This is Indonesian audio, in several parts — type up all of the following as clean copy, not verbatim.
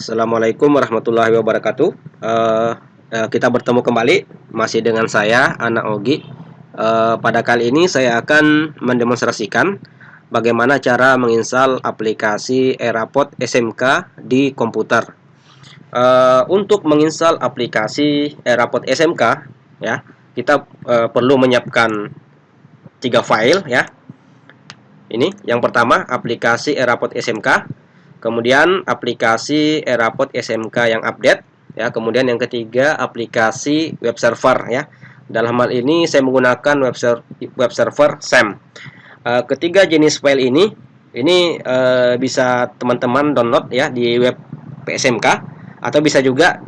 Assalamualaikum warahmatullahi wabarakatuh. Kita bertemu kembali masih dengan saya Anak Ogi. Pada kali ini saya akan mendemonstrasikan bagaimana cara menginstal aplikasi Erapod SMK di komputer. Untuk menginstal aplikasi Erapod SMK, ya, kita perlu menyiapkan 3 file, ya. Ini yang pertama aplikasi Erapod SMK. Kemudian aplikasi Erapod SMK yang update, ya. Kemudian yang ketiga aplikasi web server, ya. Dalam hal ini saya menggunakan web server SAM. Ketiga jenis file ini bisa teman-teman download, ya, di web PSMK, atau bisa juga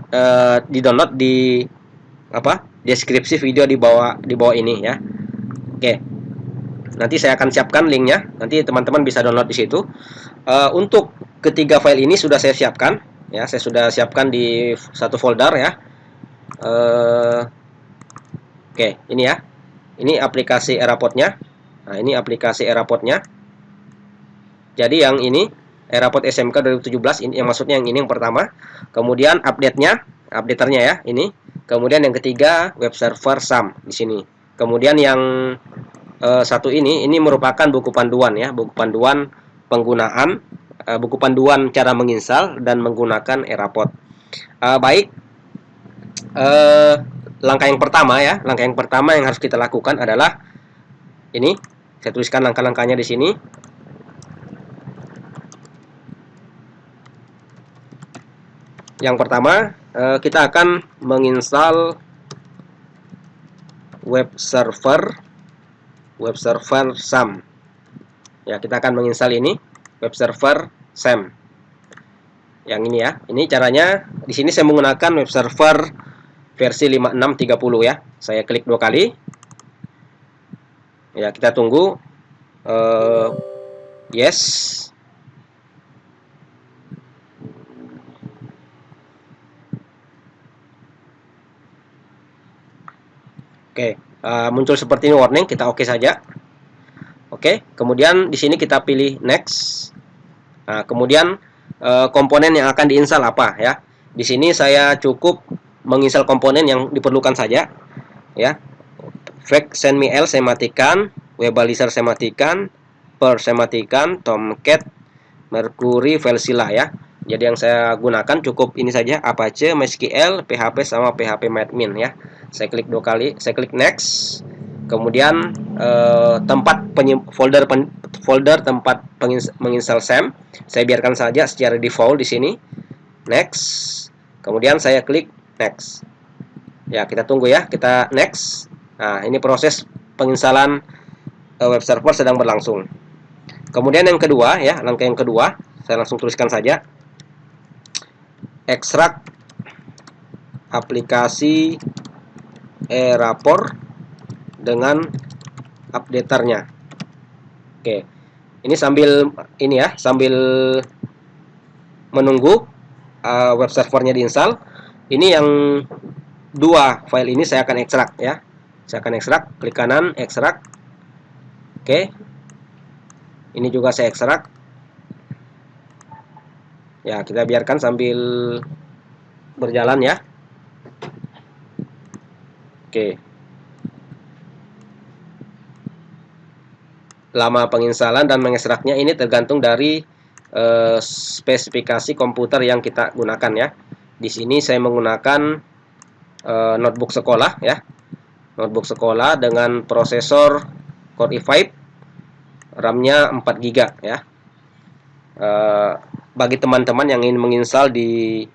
di-download di deskripsi video di bawah ini, ya. Oke. Nanti saya akan siapkan linknya. Nanti teman-teman bisa download di situ. Untuk ketiga file ini sudah saya siapkan, ya. Saya sudah siapkan di satu folder, ya. Oke, ini ya. Ini aplikasi Erapodnya. Nah, ini aplikasi Erapodnya. Jadi yang ini Erapod SMK 2017, ini yang maksudnya yang ini yang pertama. Kemudian updaternya, ya, ini. Kemudian yang ketiga web server SAM di sini. Kemudian yang satu ini merupakan buku panduan, ya, buku panduan penggunaan, buku panduan cara menginstal dan menggunakan Erapod. Baik, langkah yang pertama, ya, langkah yang pertama yang harus kita lakukan adalah ini. Saya tuliskan langkah-langkahnya di sini. Yang pertama, kita akan menginstal web server SAM. Ya, kita akan menginstal ini web server SAM. Yang ini, ya. Ini caranya. Di sini saya menggunakan web server versi 5630, ya. Saya klik 2 kali. Ya, kita tunggu. Yes. Oke, muncul seperti ini warning, kita oke saja. Oke, kemudian di sini kita pilih next. Nah, kemudian komponen yang akan diinstal apa, ya. Di sini saya cukup menginstal komponen yang diperlukan saja, ya. Fake sendml saya matikan, webalizer saya matikan, perl saya matikan, Tomcat, Mercury, Filezilla, ya. Jadi yang saya gunakan cukup ini saja, Apache, MySQL, PHP sama PHPMadmin, ya. Saya klik 2 kali, saya klik next. Kemudian tempat folder tempat menginstal SAM saya biarkan saja secara default di sini. Next. Kemudian saya klik next. Ya, kita tunggu, ya, kita next. Nah, ini proses penginstalan web server sedang berlangsung. Kemudian yang kedua, ya, langkah yang kedua, saya langsung tuliskan saja. Ekstrak aplikasi Erapod dengan updaternya. Oke. Ini sambil ini, ya, sambil menunggu web servernya diinstal. Ini yang 2 file ini saya akan ekstrak, ya. Saya akan ekstrak, klik kanan, ekstrak. Oke. Ini juga saya ekstrak. Ya, kita biarkan sambil berjalan, ya. Oke. Lama penginstalan dan mengekstraknya ini tergantung dari spesifikasi komputer yang kita gunakan, ya. Di sini saya menggunakan notebook sekolah, ya. Notebook sekolah dengan prosesor Core i5, RAM-nya 4 GB, ya. Bagi teman-teman yang ingin menginstal di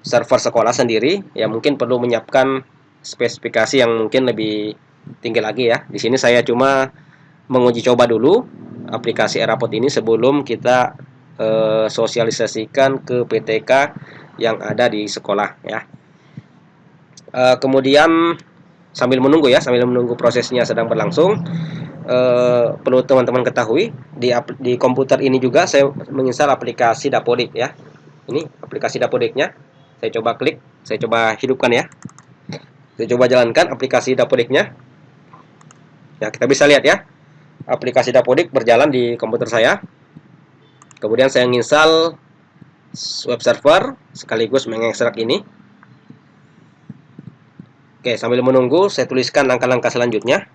server sekolah sendiri, ya, mungkin perlu menyiapkan spesifikasi yang mungkin lebih tinggi lagi, ya. Di sini saya cuma menguji coba dulu aplikasi Erapod ini sebelum kita sosialisasikan ke PTK yang ada di sekolah, ya. Kemudian sambil menunggu, ya, sambil menunggu prosesnya sedang berlangsung, perlu teman-teman ketahui di komputer ini juga saya menginstal aplikasi Dapodik, ya. Ini aplikasi Dapodiknya. Saya coba klik, saya coba hidupkan, ya. Saya coba jalankan aplikasi Dapodiknya. Ya, kita bisa lihat, ya, aplikasi Dapodik berjalan di komputer saya. Kemudian saya menginstal web server sekaligus mengekstrak ini. Oke, sambil menunggu saya tuliskan langkah-langkah selanjutnya.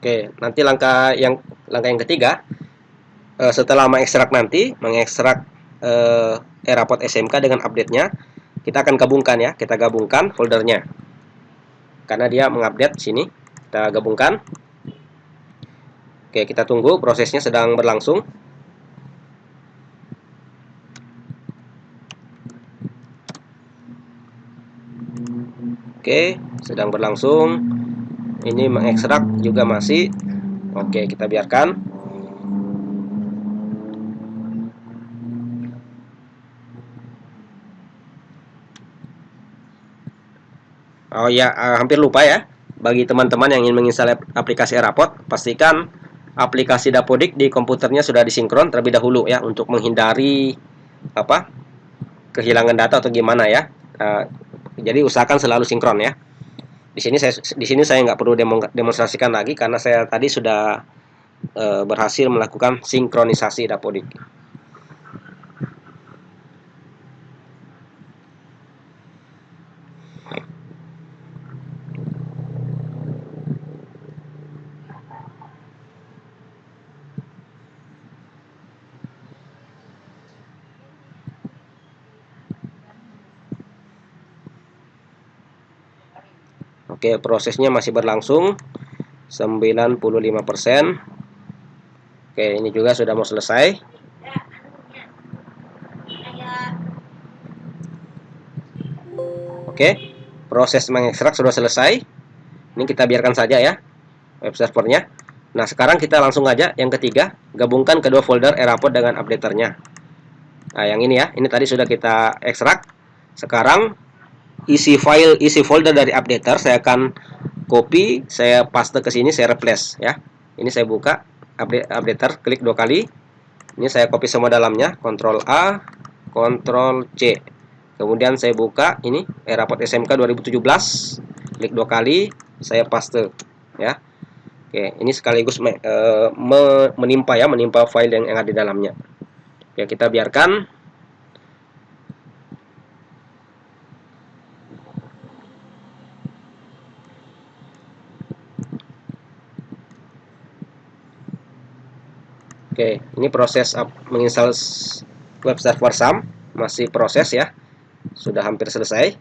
Oke, nanti langkah yang ketiga, setelah mengekstrak Eraport SMK dengan update-nya, kita akan gabungkan ya, kita gabungkan foldernya. Karena dia mengupdate sini, kita gabungkan. Oke, kita tunggu, prosesnya sedang berlangsung. Oke, sedang berlangsung. Ini mengekstrak juga masih. Oke, kita biarkan. Oh ya, hampir lupa ya. Bagi teman-teman yang ingin menginstal aplikasi Eraport, pastikan aplikasi Dapodik di komputernya sudah disinkron terlebih dahulu ya, untuk menghindari kehilangan data atau gimana ya. Jadi usahakan selalu sinkron ya. Di sini saya nggak perlu demonstrasikan lagi karena saya tadi sudah berhasil melakukan sinkronisasi Dapodik. Oke, prosesnya masih berlangsung 95%. Oke, ini juga sudah mau selesai. Oke, proses mengekstrak sudah selesai. Ini kita biarkan saja ya web servernya. Nah, sekarang kita langsung aja yang ketiga, gabungkan kedua folder Eraport dengan updaternya. Nah, yang ini ya, ini tadi sudah kita ekstrak. Sekarang isi folder dari updater saya akan copy, saya paste ke sini, saya replace ya. Ini saya buka updater, klik 2 kali. Ini saya copy semua dalamnya, Ctrl A, Ctrl C. Kemudian saya buka ini Eraport SMK 2017, klik 2 kali, saya paste ya. Oke, ini sekaligus menimpa file yang ada di dalamnya. Ya, kita biarkan. Oke, ini proses menginstal web server SAM masih proses ya. Sudah hampir selesai.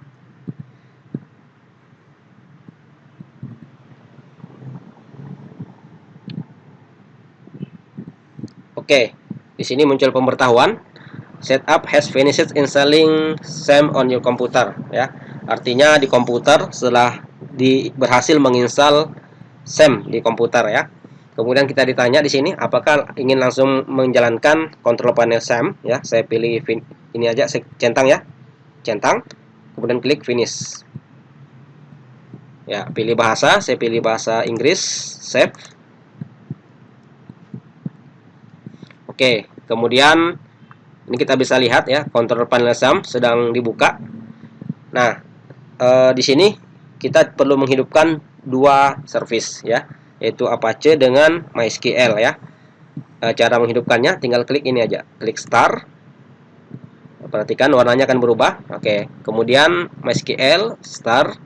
Oke, di sini muncul pemberitahuan setup has finished installing SAM on your computer ya. Artinya di komputer setelah berhasil menginstal SAM di komputer ya. Kemudian kita ditanya di sini apakah ingin langsung menjalankan control panel SAM ya. Saya pilih ini aja, saya centang ya. Centang. Kemudian klik finish. Ya, pilih bahasa, saya pilih bahasa Inggris, save. Oke, kemudian ini kita bisa lihat ya, control panel SAM sedang dibuka. Nah, di sini kita perlu menghidupkan dua service ya, yaitu Apache dengan MySQL ya. Cara menghidupkannya tinggal klik ini aja, klik start. Perhatikan warnanya akan berubah. Oke, kemudian MySQL start.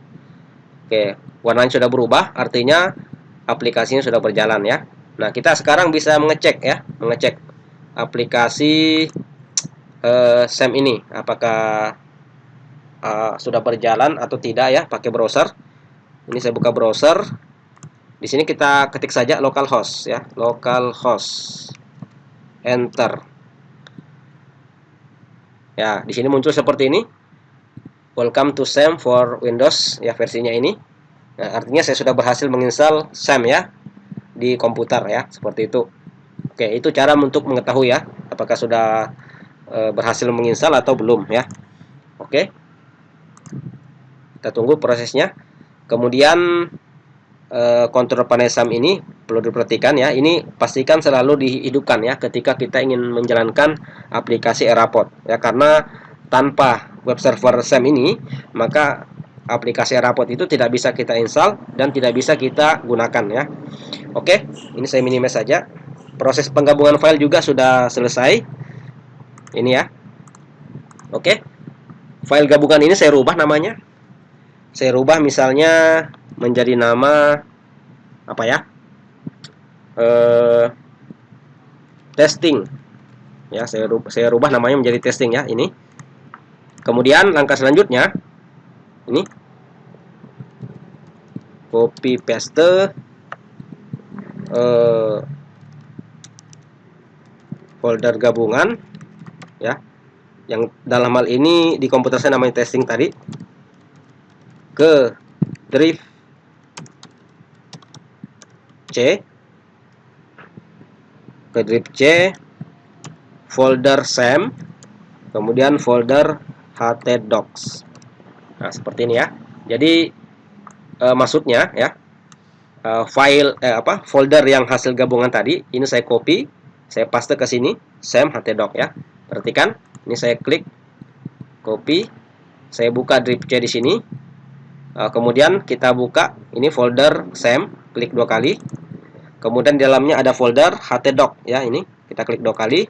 Oke, warnanya sudah berubah, artinya aplikasinya sudah berjalan ya. Nah, kita sekarang bisa mengecek ya, mengecek aplikasi SAM ini apakah sudah berjalan atau tidak ya, pakai browser. Ini saya buka browser. Di sini kita ketik saja localhost ya, localhost. Enter. Ya, di sini muncul seperti ini. Welcome to SAM for Windows ya, versinya ini. Nah, artinya saya sudah berhasil menginstal SAM ya di komputer ya, seperti itu. Oke, itu cara untuk mengetahui ya apakah sudah berhasil menginstal atau belum ya. Oke. Kita tunggu prosesnya. Kemudian kontrol panel SAM ini perlu diperhatikan ya. Ini pastikan selalu dihidupkan ya ketika kita ingin menjalankan aplikasi Eraport ya, karena tanpa web server SAM ini, maka aplikasi AirApport itu tidak bisa kita install dan tidak bisa kita gunakan ya. Oke, ini saya minimize saja. Proses penggabungan file juga sudah selesai. Ini ya. Oke. File gabungan ini saya rubah namanya. Saya rubah misalnya menjadi nama apa ya? Testing. Ya, saya rubah namanya menjadi testing ya, ini. Kemudian langkah selanjutnya ini copy paste folder gabungan ya, yang dalam hal ini di komputer saya namanya testing tadi, ke drive C, folder SAM, kemudian folder htdocs. Nah, seperti ini ya. Jadi maksudnya ya, folder yang hasil gabungan tadi ini saya copy, saya paste ke sini, SAM htdoc ya. Perhatikan, ini saya klik copy, saya buka drive C di sini. Kemudian kita buka ini folder SAM, klik 2 kali. Kemudian di dalamnya ada folder htdoc ya, ini kita klik 2 kali.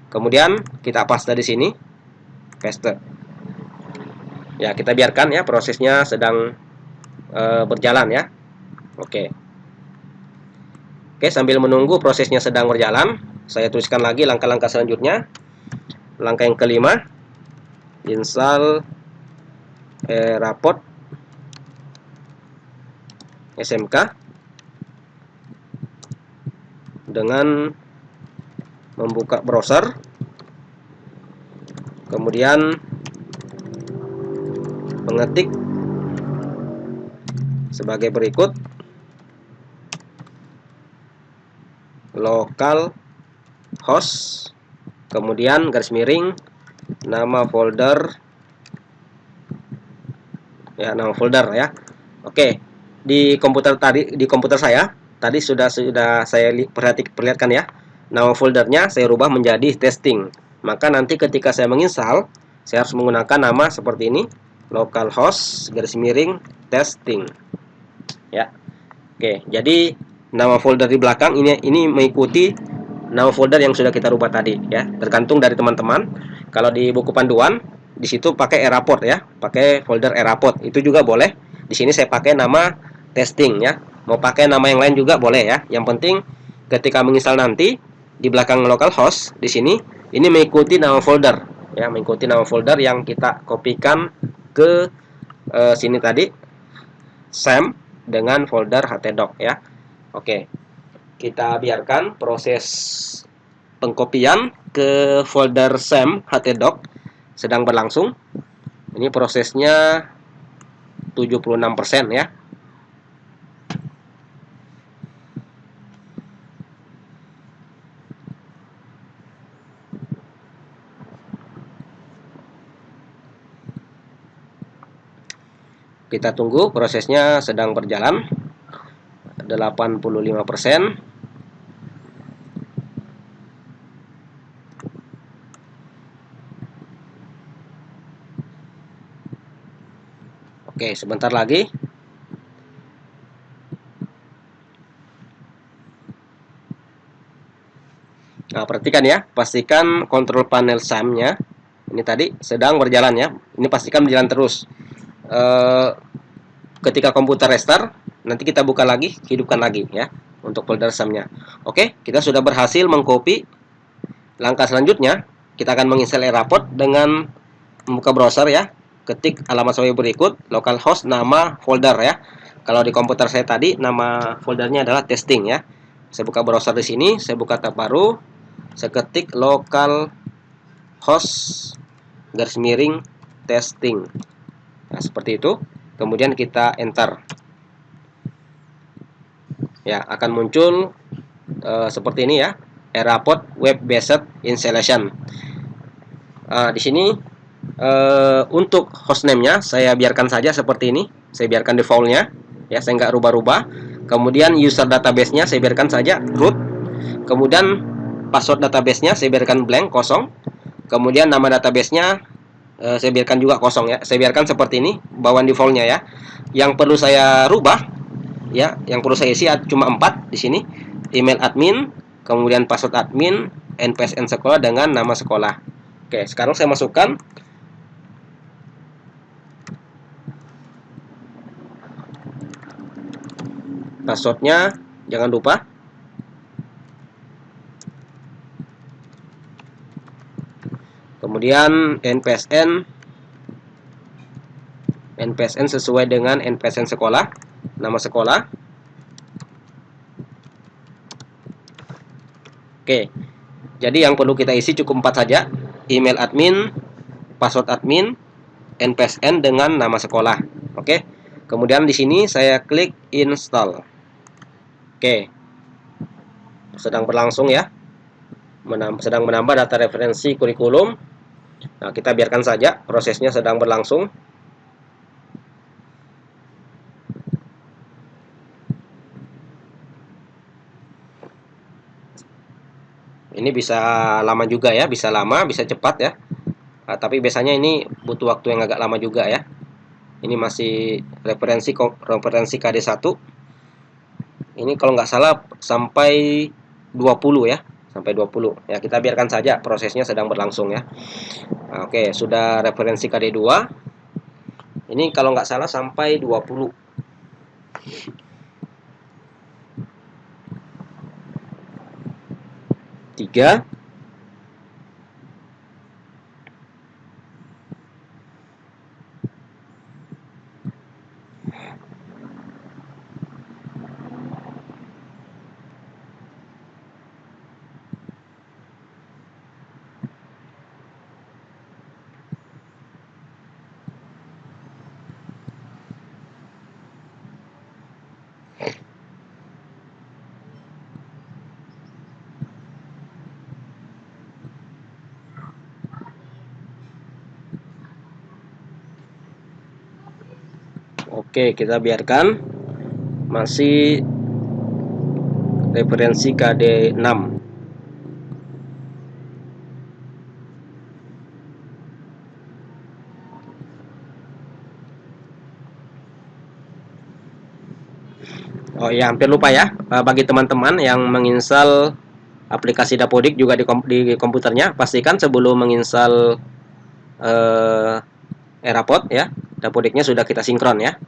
Kemudian kita paste di sini, paste. Ya, kita biarkan ya, prosesnya sedang berjalan ya. Oke, sambil menunggu prosesnya sedang berjalan, saya tuliskan lagi langkah-langkah selanjutnya. Langkah yang kelima, install AirApport SMK dengan membuka browser, kemudian mengetik sebagai berikut: local host, kemudian garis miring nama folder ya, nama folder ya. Oke, di komputer saya tadi sudah saya perlihatkan ya, nama foldernya saya rubah menjadi testing. Maka nanti ketika saya menginstal, saya harus menggunakan nama seperti ini, localhost garis miring testing ya. Oke, jadi nama folder di belakang ini mengikuti nama folder yang sudah kita rubah tadi ya, tergantung dari teman-teman. Kalau di buku panduan di situ pakai AirApport ya, pakai folder AirApport, itu juga boleh. Di sini saya pakai nama testing ya, mau pakai nama yang lain juga boleh ya. Yang penting ketika menginstal nanti di belakang localhost di sini ini mengikuti nama folder ya, mengikuti nama folder yang kita kopikan ke sini tadi, SAM dengan folder htdoc ya. Oke, kita biarkan proses pengkopian ke folder SAM htdoc sedang berlangsung. Ini prosesnya 76% ya. Kita tunggu, prosesnya sedang berjalan. 85%. Oke, sebentar lagi. Nah, perhatikan ya, pastikan kontrol panel SAM-nya ini tadi sedang berjalan ya. Ini pastikan berjalan terus. Ketika komputer restart, nanti kita buka lagi, hidupkan lagi ya untuk folder SAM-nya. Oke, kita sudah berhasil mengcopy. Langkah selanjutnya, kita akan menginstal AirApport dengan membuka browser ya. Ketik alamat saya berikut, localhost nama folder ya. Kalau di komputer saya tadi nama foldernya adalah testing ya. Saya buka browser di sini, saya buka tab baru, saya ketik localhost garis miring testing. Nah, seperti itu. Kemudian kita enter. Ya, akan muncul seperti ini ya, AirApport Web Based Installation. Di sini untuk hostname-nya saya biarkan saja seperti ini. Saya biarkan default-nya ya, saya nggak rubah-rubah. Kemudian user database-nya saya biarkan saja root. Kemudian password database-nya saya biarkan blank, kosong. Kemudian nama database-nya Saya biarkan juga kosong ya. Saya biarkan seperti ini bawaan defaultnya ya. Yang perlu saya rubah ya, yang perlu saya isi cuma 4 di sini. Email admin, kemudian password admin, NPSN sekolah dengan nama sekolah. Oke, sekarang saya masukkan passwordnya, jangan lupa. Kemudian NPSN sesuai dengan NPSN sekolah, nama sekolah. Oke, jadi yang perlu kita isi cukup 4 saja. Email admin, password admin, NPSN dengan nama sekolah. Oke. Kemudian di sini saya klik install. Oke. Sedang berlangsung ya. Sedang menambah data referensi kurikulum. Nah, kita biarkan saja prosesnya sedang berlangsung. Ini bisa lama juga ya, bisa lama, bisa cepat ya. Nah, tapi biasanya ini butuh waktu yang agak lama juga ya. Ini masih referensi KD1. Ini kalau nggak salah sampai 20 ya, sampai 20. Ya, kita biarkan saja prosesnya sedang berlangsung ya. Nah, oke, sudah referensi KD2. Ini kalau nggak salah sampai 20. Tiga. Oke, kita biarkan masih referensi KD6. Oh ya, hampir lupa ya. Bagi teman-teman yang menginstal aplikasi Dapodik juga di komputernya, pastikan sebelum menginstal eh, Erapod ya, Dapodiknya sudah kita sinkron ya.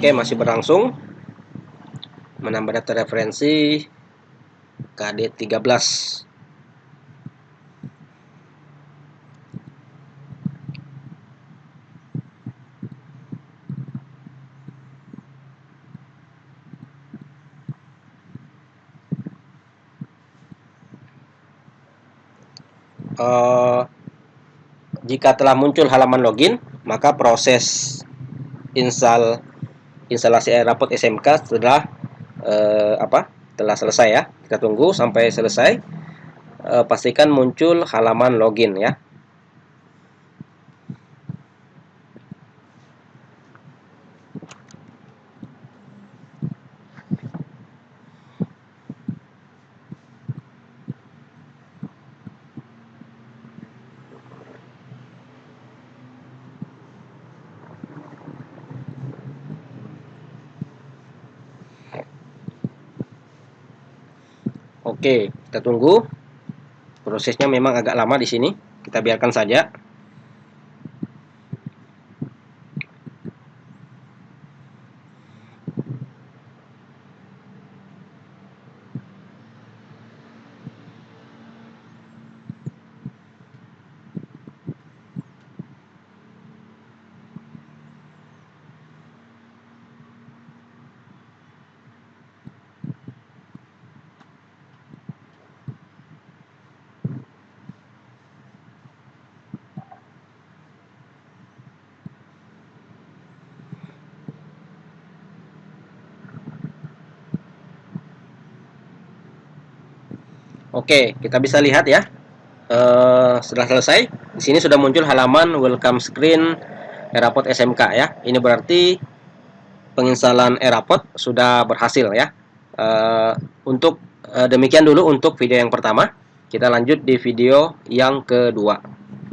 Oke, masih berlangsung menambah data referensi KD13. Jika telah muncul halaman login, maka proses instalasi Erapod SMK telah selesai ya. Kita tunggu sampai selesai. Pastikan muncul halaman login ya. Oke, kita tunggu. Prosesnya memang agak lama di sini. Kita biarkan saja. Oke, kita bisa lihat ya. Setelah selesai, di sini sudah muncul halaman welcome screen Erapod SMK ya. Ini berarti penginstalan Erapod sudah berhasil ya. Untuk demikian dulu untuk video yang pertama. Kita lanjut di video yang kedua.